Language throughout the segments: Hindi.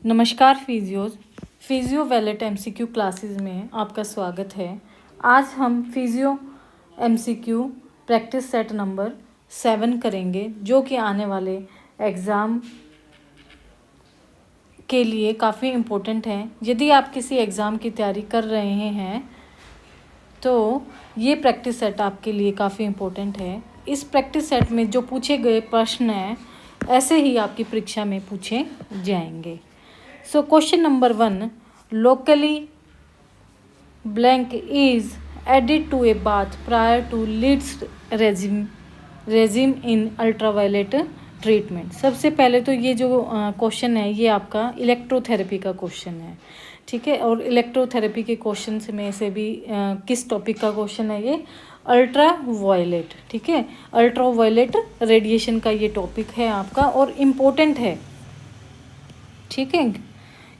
नमस्कार फिजियो वैलेट एमसीक्यू क्लासेस में आपका स्वागत है। आज हम physio MCQ practice set number 7 करेंगे, जो कि आने वाले एग्ज़ाम के लिए काफ़ी इम्पोर्टेंट है। यदि आप किसी एग्ज़ाम की तैयारी कर रहे हैं तो ये प्रैक्टिस सेट आपके लिए काफ़ी इम्पोर्टेंट है। इस प्रैक्टिस सेट में जो पूछे गए प्रश्न हैं ऐसे ही आपकी परीक्षा में पूछे जाएंगे। So question number 1, locally blank is added to a bath prior to leads regime in ultraviolet treatment। सबसे पहले तो ये जो क्वेश्चन है ये आपका इलेक्ट्रोथेरेपी का क्वेश्चन है, ठीक है। और इलेक्ट्रोथेरेपी के क्वेश्चन में से भी किस टॉपिक का क्वेश्चन है ये? अल्ट्रा वायलेट, ठीक है। अल्ट्रा वायलेट रेडिएशन का ये टॉपिक है आपका और इम्पोर्टेंट है, ठीक है।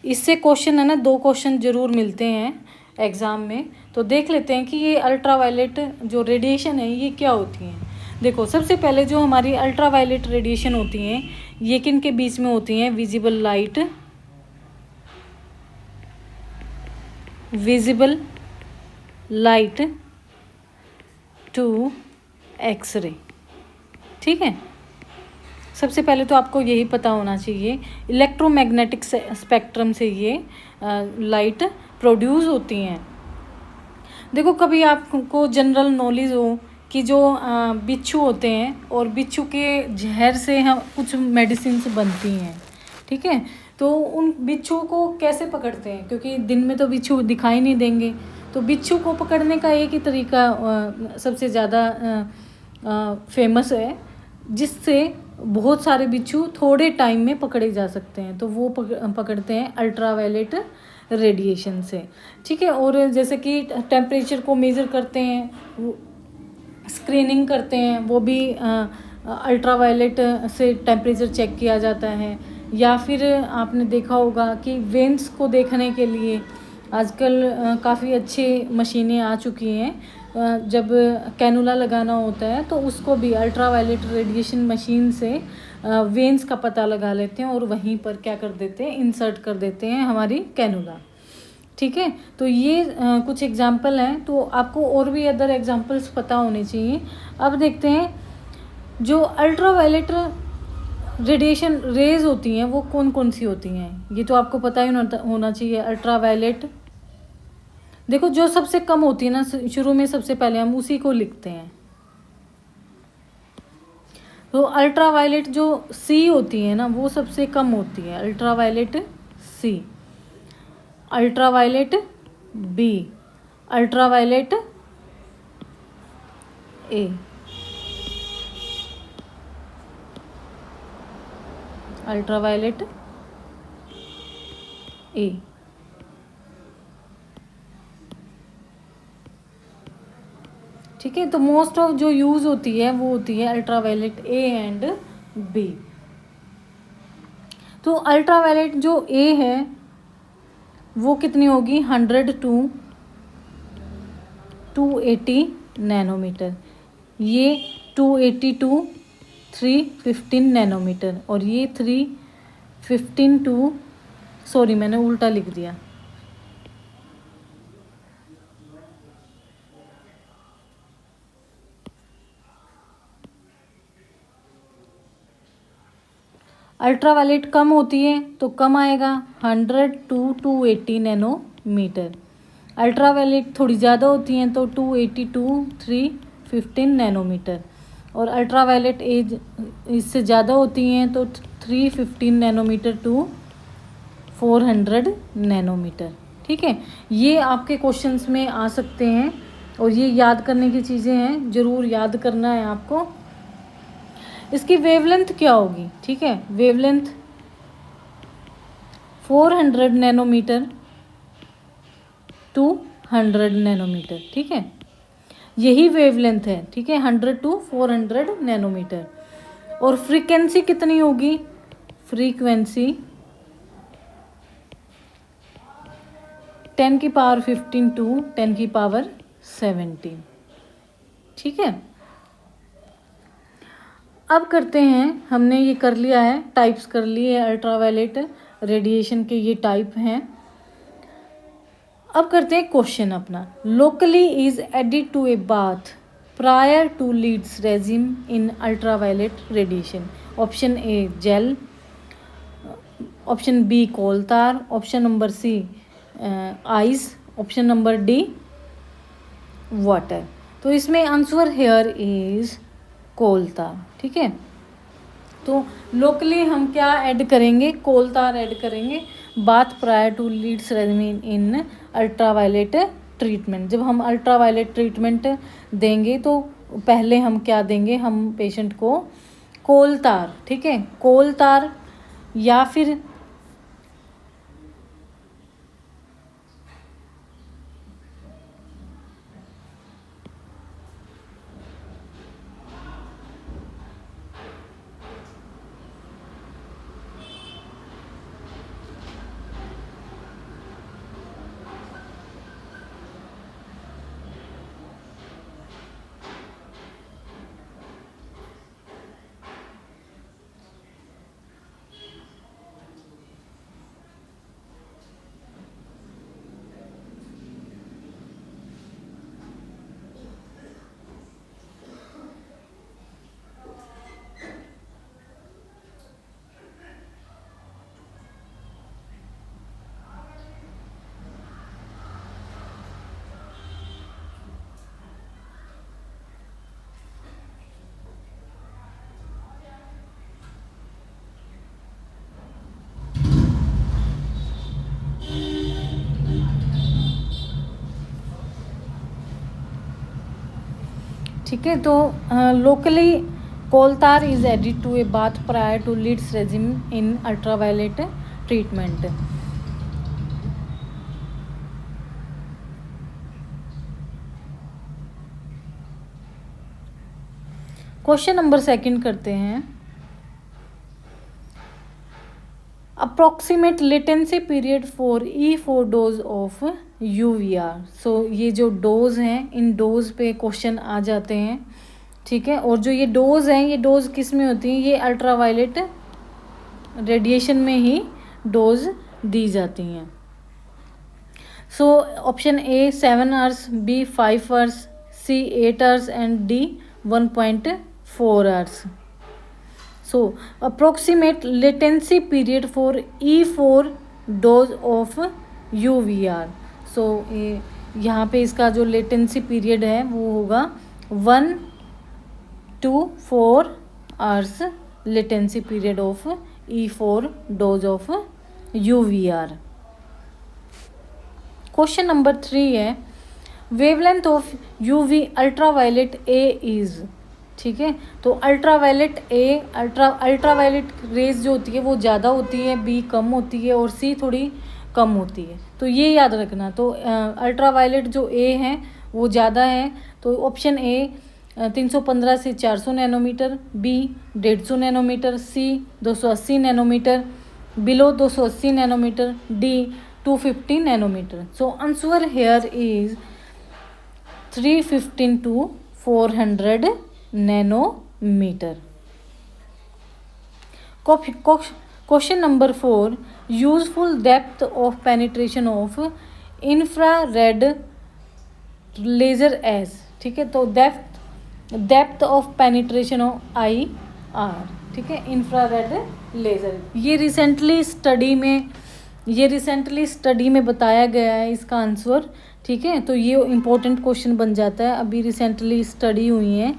इससे क्वेश्चन है ना 2 क्वेश्चन ज़रूर मिलते हैं एग्ज़ाम में। तो देख लेते हैं कि ये अल्ट्रावायलेट जो रेडिएशन है ये क्या होती हैं। देखो, सबसे पहले जो हमारी अल्ट्रावायलेट रेडिएशन होती हैं ये किन के बीच में होती हैं? विजिबल लाइट टू एक्सरे, ठीक है। सबसे पहले तो आपको यही पता होना चाहिए, इलेक्ट्रोमैग्नेटिक स्पेक्ट्रम से ये लाइट प्रोड्यूस होती हैं। देखो, कभी आपको जनरल नॉलेज हो कि जो बिच्छू होते हैं और बिच्छू के जहर से हम कुछ मेडिसिन्स बनती हैं, ठीक है। तो उन बिच्छू को कैसे पकड़ते हैं? क्योंकि दिन में तो बिच्छू दिखाई नहीं देंगे, तो बिच्छू को पकड़ने का एक ही तरीका सबसे ज़्यादा फेमस है, जिससे बहुत सारे बिच्छू थोड़े टाइम में पकड़े जा सकते हैं। तो वो पकड़ते हैं अल्ट्रावायलेट रेडिएशन से, ठीक है। और जैसे कि टेम्परेचर को मेज़र करते हैं, वो स्क्रीनिंग करते हैं, वो भी अल्ट्रावायलेट से टेम्परेचर चेक किया जाता है। या फिर आपने देखा होगा कि वेन्स को देखने के लिए आजकल काफ़ी अच्छी मशीनें आ चुकी हैं। जब कैनुला लगाना होता है तो उसको भी अल्ट्रावायलेट रेडिएशन मशीन से वेन्स का पता लगा लेते हैं और वहीं पर क्या कर देते हैं, इंसर्ट कर देते हैं हमारी कैनुला, ठीक है। तो ये कुछ एग्जाम्पल हैं, तो आपको और भी अदर एग्जाम्पल्स पता होने चाहिए। अब देखते हैं जो अल्ट्रावायलेट रेडिएशन रेज होती हैं वो कौन कौन सी होती हैं, ये तो आपको पता ही होना चाहिए। अल्ट्रावायलेट, देखो जो सबसे कम होती है ना, शुरू में सबसे पहले हम उसी को लिखते हैं। तो अल्ट्रावायलेट जो सी होती है ना वो सबसे कम होती है, ultraviolet C. Ultraviolet B, ultraviolet A, ultraviolet A, ठीक है। तो मोस्ट ऑफ जो यूज़ होती है वो होती है अल्ट्रावायलेट ए एंड बी। तो अल्ट्रावायलेट जो ए है वो कितनी होगी? 100 to 280 नैनोमीटर। ये 280 to 315 नैनोमीटर, और ये 315 to, सॉरी मैंने उल्टा लिख दिया। अल्ट्रावायलेट कम होती है तो कम आएगा 100 to 280 नैनोमीटर। अल्ट्रावायलेट थोड़ी ज़्यादा होती हैं तो 280 to 315 नैनोमीटर। और अल्ट्रावायलेट एज इससे ज़्यादा होती हैं तो 315 नैनोमीटर टू 400 नैनोमीटर, ठीक है। ये आपके क्वेश्चंस में आ सकते हैं और ये याद करने की चीज़ें हैं, ज़रूर याद करना है आपको। इसकी वेवलेंथ क्या होगी? ठीक है, वेवलेंथ 400 नैनोमीटर टू 100 नैनोमीटर, ठीक है। यही वेवलेंथ है, ठीक है, 100 to 400 नैनोमीटर। और फ्रीक्वेंसी कितनी होगी? फ्रीक्वेंसी 10 की पावर 15 to 10 की पावर 17, ठीक है। अब करते हैं, हमने ये कर लिया है, टाइप्स कर लिए अल्ट्रावायलेट रेडिएशन के ये टाइप हैं। अब करते हैं क्वेश्चन अपना। Locally is added to a bath prior to leads regime in ultraviolet radiation. Option A gel, option B coal tar, option number C ice, option number D water. तो इसमें आंसर हेयर इज कोलतार। ठीक है, तो लोकली हम क्या ऐड करेंगे, कोलतार ऐड करेंगे bath prior to leads regime in ultraviolet treatment. जब हम अल्ट्रावायलेट ट्रीटमेंट देंगे तो पहले हम क्या देंगे, हम पेशेंट को कोलतार, ठीक है, कोलतार या फिर ठीक है, तो locally coal tar is added to a bath prior to leads regime in ultraviolet treatment. Question number second करते हैं। Approximate latency period for E4 dose of UVR। So ये जो डोज हैं, इन डोज पे क्वेश्चन आ जाते हैं। ठीक है, और जो ये डोज हैं, ये डोज किस में होती हैं, ये अल्ट्रावायलेट रेडिएशन में ही डोज दी जाती हैं। So option A 7 hours, B 5 hours, C 8 hours and D 1.4 hours. So approximate latency period for E4 dose of UVR। So यहाँ पे इसका जो latency period है वो होगा 1 to 4 hours latency period of E4 dose of UVR। Question number 3 है, wavelength of UV ultraviolet A is. ठीक है, तो अल्ट्रावायलेट रेज जो होती है वो ज़्यादा होती है, बी कम होती है और सी थोड़ी कम होती है। तो ये याद रखना। तो अल्ट्रावायलेट जो ए है वो ज़्यादा है, तो ऑप्शन ए 315 से 400 nanometer, B 150 nanometer, C 280 nanometer, below 280 nanometer, D 250 nanometer. So answer here is 315 to 400 nanometer. Question number 4, useful depth of penetration of infrared laser as. ठीक है, तो depth of penetration of IR। ठीक है, इंफ्रारेड लेजर, ये रिसेंटली स्टडी में बताया गया है इसका आंसर। ठीक है, तो ये इम्पोर्टेंट क्वेश्चन बन जाता है। अभी रिसेंटली स्टडी हुई है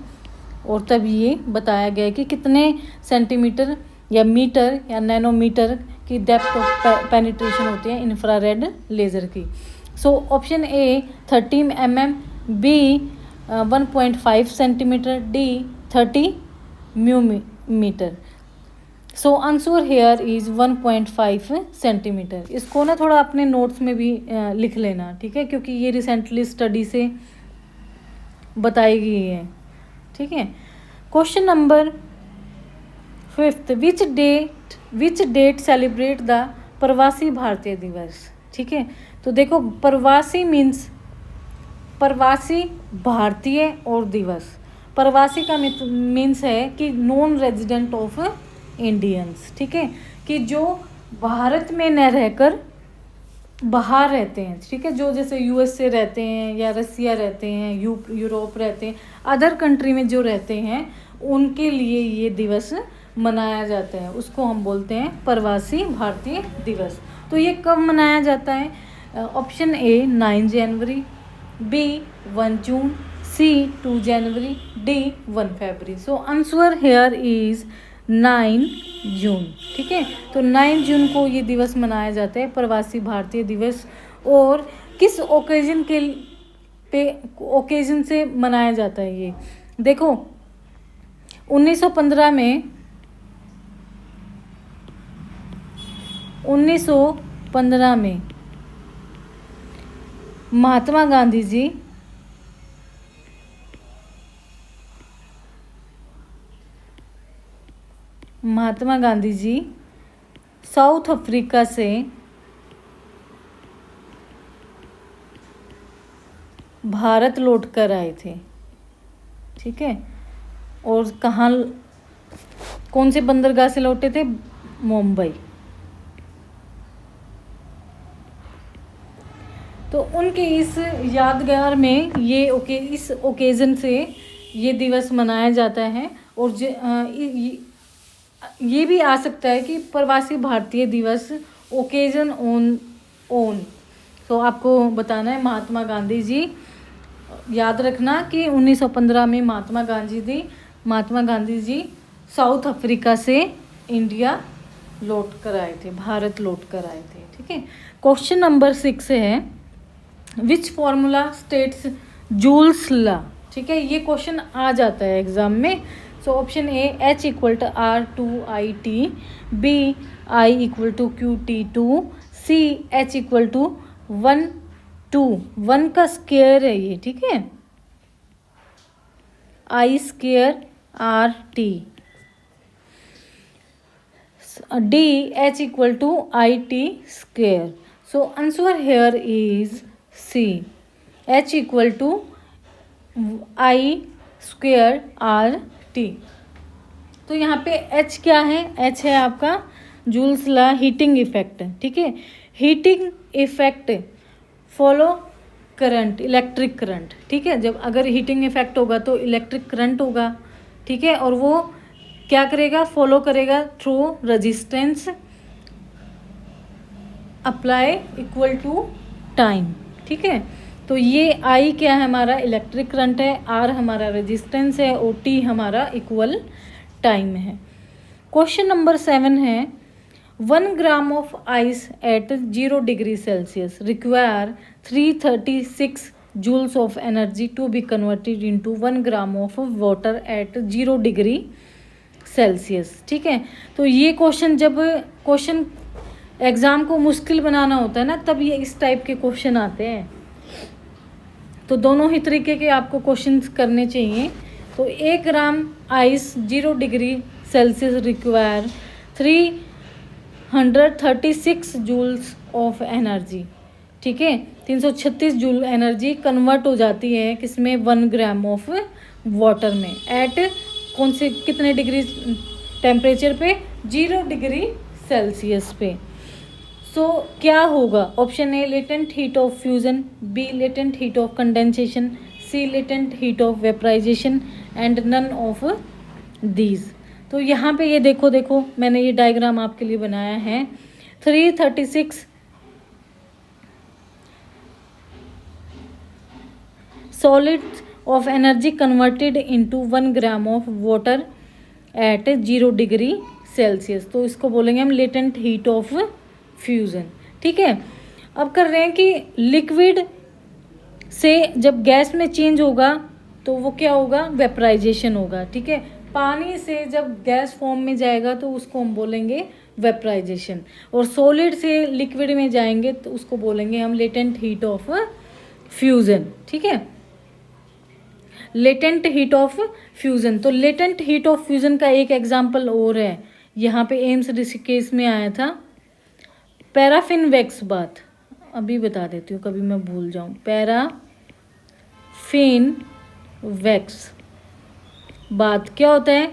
और तब ये बताया गया है कि कितने सेंटीमीटर या मीटर या नैनोमीटर की डेप्थ ऑफ पेनिट्रेशन होती है इंफ्रारेड लेज़र की। So option A 30 mm, B 1.5 centimetre, D 30 mu metre. So answer here is 1.5 centimetre. इसको ना थोड़ा अपने नोट्स में भी लिख लेना। ठीक है, क्योंकि ये रिसेंटली स्टडी से बताई गई है। ठीक है, question number 5, which date celebrate the Pravasi Bharatiya दिवस। ठीक है, तो देखो प्रवासी मीन्स प्रवासी भारतीय और दिवस। प्रवासी का मीन्स है कि नॉन रेजिडेंट ऑफ इंडियंस। ठीक है, कि जो भारत में न रहकर बाहर रहते हैं, ठीक है, जो जैसे यूएस से रहते हैं या रसिया रहते हैं, यूरोप रहते हैं, अदर कंट्री में जो रहते हैं, उनके लिए ये दिवस मनाया जाता है, उसको हम बोलते हैं प्रवासी भारतीय दिवस। तो ये कब मनाया जाता है? ऑप्शन ए 9 जनवरी, बी 1 जून, सी 2 जनवरी, डी 1 फरवरी। So answer here is 9 June, ठीक है। तो 9 जून को ये दिवस मनाया जाता है, प्रवासी भारतीय दिवस। और किस ओकेजन से मनाया जाता है ये? देखो 1915 में महात्मा गांधी जी साउथ अफ्रीका से भारत लौट कर आए थे, ठीक है। और कहाँ, कौन से बंदरगाह से लौटे थे? मुंबई। तो उनके इस यादगार में इस ओकेज़न से ये दिवस मनाया जाता है। और ये भी आ सकता है कि प्रवासी भारतीय दिवस ओकेज़न ओन। तो आपको बताना है महात्मा गांधी जी, याद रखना कि 1915 में महात्मा गांधी जी साउथ अफ्रीका से इंडिया लौट कर आए थे, भारत लौट कर आए थे, ठीक है। क्वेश्चन नंबर 6 है, which formula states joules law, ठीक है। ये क्वेश्चन आ जाता है एग्जाम में। सो option A H = R2IT, B I = QT2, C H = 1 2, 1 का स्क्वायर है ये, ठीक है, I²RT, D H = IT²। So answer here is C, H = I²RT। तो यहाँ पे H क्या है? H है आपका जूल्स लॉ, हीटिंग इफेक्ट, ठीक है। Heating effect follow current, electric current, ठीक है। जब अगर हीटिंग इफेक्ट होगा तो इलेक्ट्रिक करंट होगा, ठीक है। और वो क्या करेगा? फॉलो करेगा through resistance apply equal to time, ठीक है। तो ये आई क्या है? हमारा इलेक्ट्रिक करंट है, आर हमारा रेजिस्टेंस है, और टी हमारा इक्वल टाइम है। क्वेश्चन नंबर 7 है, 1 gram of ice at 0 degree Celsius require 336 joules of energy to be converted into 1 gram of water at 0 degree Celsius, ठीक है। तो ये क्वेश्चन एग्ज़ाम को मुश्किल बनाना होता है ना, तब ये इस टाइप के क्वेश्चन आते हैं। तो दोनों ही तरीके के आपको क्वेश्चंस करने चाहिए। तो 1 gram ice 0 degree Celsius require 336 joules of energy, ठीक है। 336 जूल एनर्जी कन्वर्ट हो जाती है किसमें? 1 ग्राम ऑफ वाटर में, एट कितने डिग्री टेम्परेचर पे? 0 डिग्री सेल्सियस पे। सो क्या होगा? Option A latent heat of fusion, B latent heat of condensation, C latent heat of vaporization, and none of these. तो यहाँ पे ये देखो मैंने ये डायग्राम आपके लिए बनाया है। 336 solids of energy converted into 1 gram of water at 0 degree Celsius. तो इसको बोलेंगे हम लेटेंट हीट ऑफ फ्यूज़न, ठीक है। अब कर रहे हैं कि लिक्विड से जब गैस में चेंज होगा तो वो क्या होगा? वेपराइजेशन होगा, ठीक है। पानी से जब गैस फॉर्म में जाएगा तो उसको हम बोलेंगे वेपराइजेशन, और सॉलिड से लिक्विड में जाएंगे तो उसको बोलेंगे हम लेटेंट हीट ऑफ फ्यूज़न, ठीक है। Latent heat of fusion. तो लेटेंट हीट ऑफ फ्यूज़न का एक एग्जाम्पल और है, यहाँ पे एम्स ऋषिकेश में आया था, पैराफिन वैक्स बाथ। अभी बता देती हूँ, कभी मैं भूल जाऊँ। पैराफिन वैक्स बाथ क्या होता है?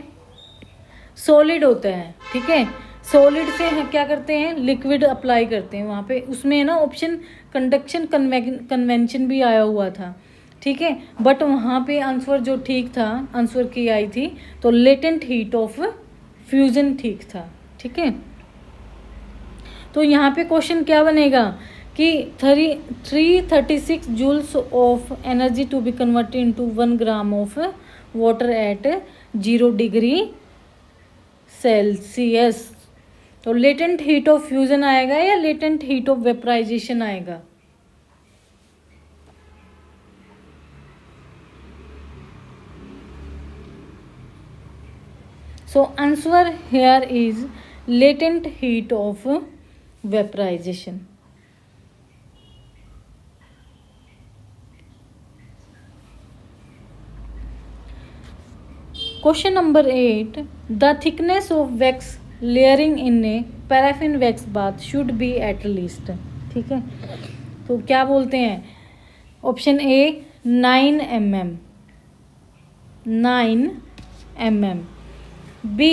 सॉलिड होता है, ठीक है। सॉलिड से हम क्या करते हैं, लिक्विड अप्लाई करते हैं वहाँ पे, उसमें है ना ऑप्शन कंडक्शन कन्वेंशन भी आया हुआ था, ठीक है, बट वहाँ पे आंसर जो ठीक था, आंसर की आई थी तो लेटेंट हीट ऑफ फ्यूजन ठीक था, ठीक है। तो यहाँ पे क्वेश्चन क्या बनेगा कि 336 joules of energy to be converted into 1 gram of water at 0 degree Celsius. तो लेटेंट हीट ऑफ फ्यूजन आएगा या लेटेंट हीट ऑफ वेपराइजेशन आएगा? So answer here is latent heat of vaporization. Question number 8. The thickness of wax layering in a paraffin wax bath should be at least. ठीक है, तो क्या बोलते हैं? Option A 9 mm, 9 mm, B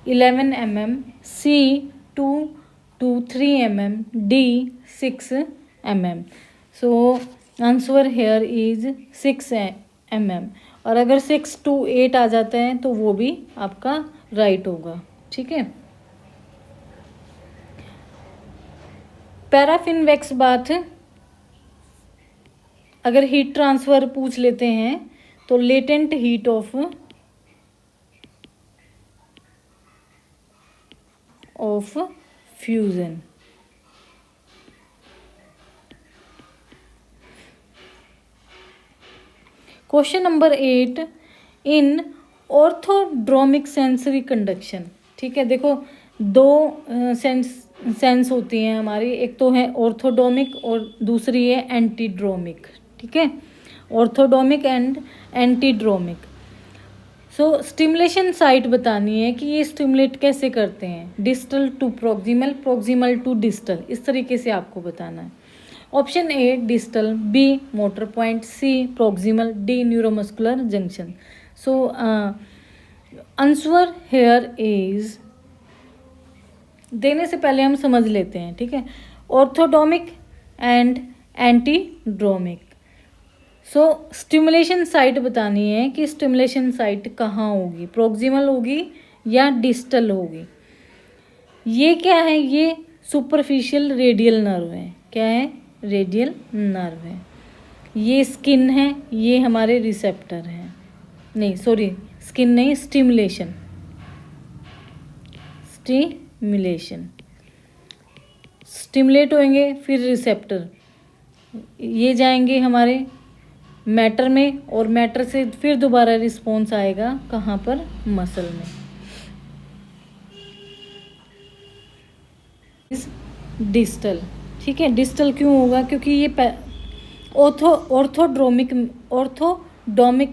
11 mm, C 2 to 3 mm, D 6 mm. So answer here is 6 mm, और अगर 6 to 8 आ जाते हैं तो वो भी आपका राइट होगा, ठीक है। पैराफिन वैक्स बाथ अगर हीट ट्रांसफर पूछ लेते हैं तो latent heat of fusion. Question number 8 in orthodromic sensory conduction, ठीक है। देखो दो सेंस होती हैं हमारी, एक तो है ऑर्थोडोमिक और दूसरी है एंटीड्रोमिक, ठीक है, orthodromic and antidromic. So stimulation site बतानी है कि ये स्टिमुलेट कैसे करते हैं, distal to proximal, proximal to distal, इस तरीके से आपको बताना है। Option A distal, B motor point, C proximal, D neuromuscular junction. So answer here is, देने से पहले हम समझ लेते हैं, ठीक है, orthodromic and antidromic. So stimulation site बतानी है कि स्टिमुलेशन साइट कहाँ होगी, प्रोक्सिमल होगी या डिस्टल होगी। ये क्या है, ये सुपरफिशियल रेडियल नर्व है, क्या है, रेडियल नर्व है। ये स्किन है, ये हमारे रिसेप्टर हैं, नहीं सॉरी स्किन नहीं, स्टिमुलेशन, स्टिमुलेशन, स्टिमुलेट होंगे फिर रिसेप्टर, ये जाएंगे हमारे मैटर में, और मैटर से फिर दोबारा रिस्पॉन्स आएगा कहाँ पर, मसल में। डिस्टल, ठीक है, डिस्टल क्यों होगा, क्योंकि ये ऑर्थोडोमिक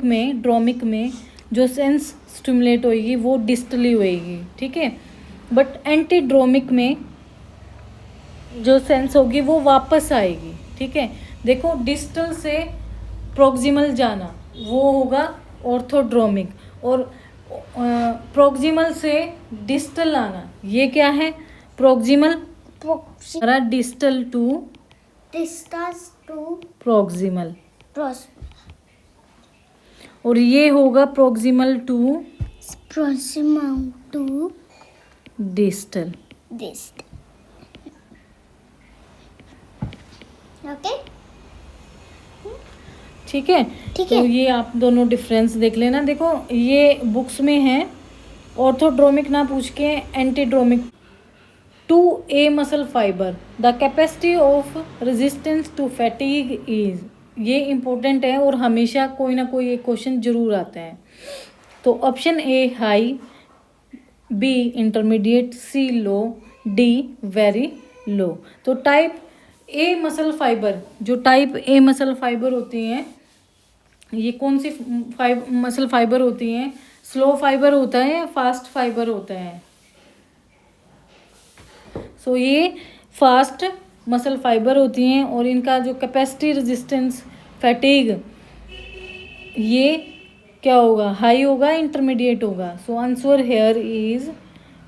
में, ड्रोमिक में जो सेंस स्टिमुलेट होएगी वो डिस्टली होएगी, ठीक है, बट एंटीड्रोमिक में जो सेंस होगी वो वापस आएगी, ठीक है। देखो डिस्टल से प्रोक्सिमल जाना वो होगा ऑर्थोड्रोमिक, और प्रोक्सिमल से डिस्टल आना ये क्या है, प्रोक्सिमल, डिस्टल टू प्रोक्सिमल, और ये होगा प्रोक्सिमल टू डिस्टल। ओके, ठीक है, तो ये आप दोनों डिफरेंस देख लेना। देखो ये बुक्स में है ऑर्थोड्रोमिक ना पूछ के antidromic. To a muscle fibre the capacity of resistance to fatigue is, ये इम्पोर्टेंट है और हमेशा कोई ना कोई एक क्वेश्चन जरूर आता है। तो option A high, B intermediate, C low, D very low. तो टाइप ए मसल फाइबर, जो टाइप ए मसल फाइबर होती हैं, ये कौन सी मसल फाइबर होती हैं, स्लो फाइबर होता है या फास्ट फाइबर होता है। सो ये फास्ट मसल फाइबर होती हैं और इनका जो कैपेसिटी रेजिस्टेंस फैटीग ये क्या होगा, हाई होगा इंटरमीडिएट होगा। सो आंसर हेयर इज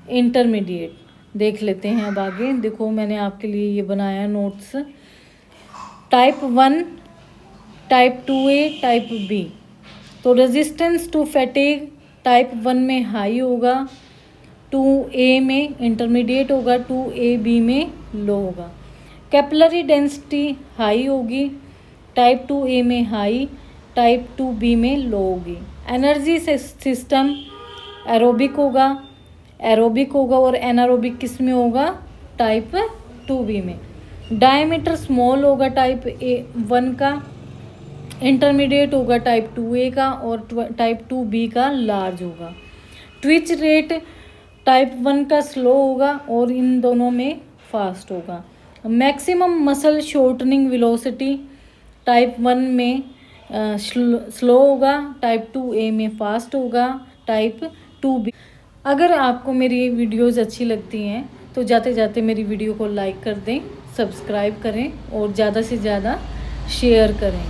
इंटरमीडिएट। देख लेते हैं अब आगे। देखो मैंने आपके लिए ये बनाया notes. Type 1, type 2A, type B। तो रेजिस्टेंस टू फैटिग टाइप 1 में हाई होगा, 2A में इंटरमीडिएट होगा, 2AB में लो होगा। कैपिलरी डेंसिटी हाई होगी, टाइप 2A में हाई, टाइप 2B में लो होगी। एनर्जी सिस्टम एरोबिक होगा और एनारोबिक किस में होगा, टाइप 2B में। डायमीटर स्मॉल होगा टाइप 1 का, इंटरमीडिएट होगा टाइप 2A का और टाइप 2B का लार्ज होगा। ट्विच रेट टाइप 1 का स्लो होगा और इन दोनों में फास्ट होगा। Maximum muscle shortening velocity type 1 में स्लो होगा, टाइप 2A में फास्ट होगा, टाइप 2B। अगर आपको मेरी वीडियोज़ अच्छी लगती हैं तो जाते जाते मेरी वीडियो को लाइक कर दें, सब्सक्राइब करें और ज़्यादा से ज़्यादा शेयर करें।